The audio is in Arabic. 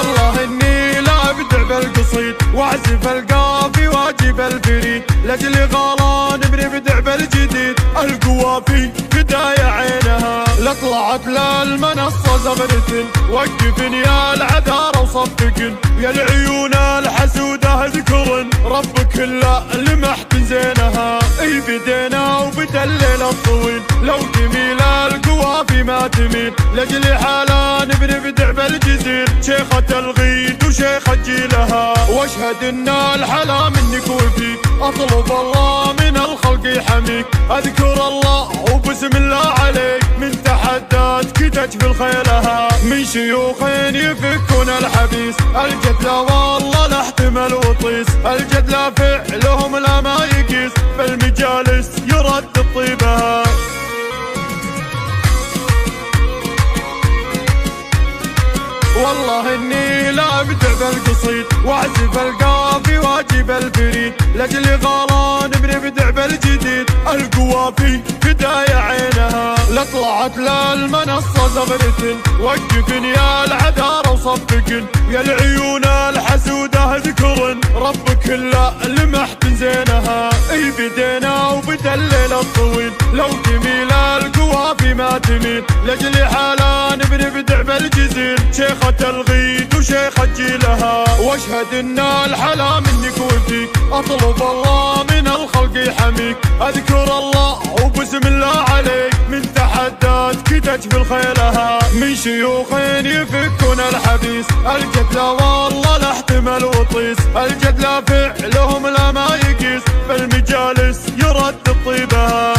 والله اني لا ابدع بالقصيد واعزف القافي واجيب الفريد، لاجل غالان بنبدع بالجديد. القوافي بداية عينها لا طلعت للمنصة زغرة، وقفن يا العذارى وصفقن يا العيون الحسودة اذكرن ربك الا لمحت زينها. اي بدينا وبدا الليل الطويل لو تميل القوافي ما تميل، لاجل حالان بنبدع بالجزيل شيخة الغيد وشيخة جيلها. واشهد ان الحلا منك وفيك اطلب الله من الخلق يحميك، اذكر الله وبسم الله عليك من تحدات كتج في الخيلها. من شيوخ يفكون الحبيس الجدلة والله لا احتمل وطيس، الجدلة فعلهم لا ما يقيس في المجالس يرد طيبها. والله اني لا ابدع بالقصيد واعزف القافي واجيب الفريد، لاجل غالان بنبدع بالجديد. القوافي بداية عينها لا طلعت للمنصة زغرة، وقفن يا العذارى وصفقن يا العيون الحسودة اذكرن ربك الا لمحت زينها. اي بدينا وبدا الليل الطويل لو تميل القوافي ما تميل، لاجل حالان بنبدع بالجزيل شيخة الغيد وشيخة جيلها. واشهد ان الحلا منك وفيك اطلب الله من الخلق يحميك، اذكر الله وبسم الله عليك من تحدات كتج في الخيلها. من شيوخ يفكون الحبيس الجدلة والله لا احتمل وطيس، الجدلة فعلهم لا ما يقيس في المجالس يرد طيبها.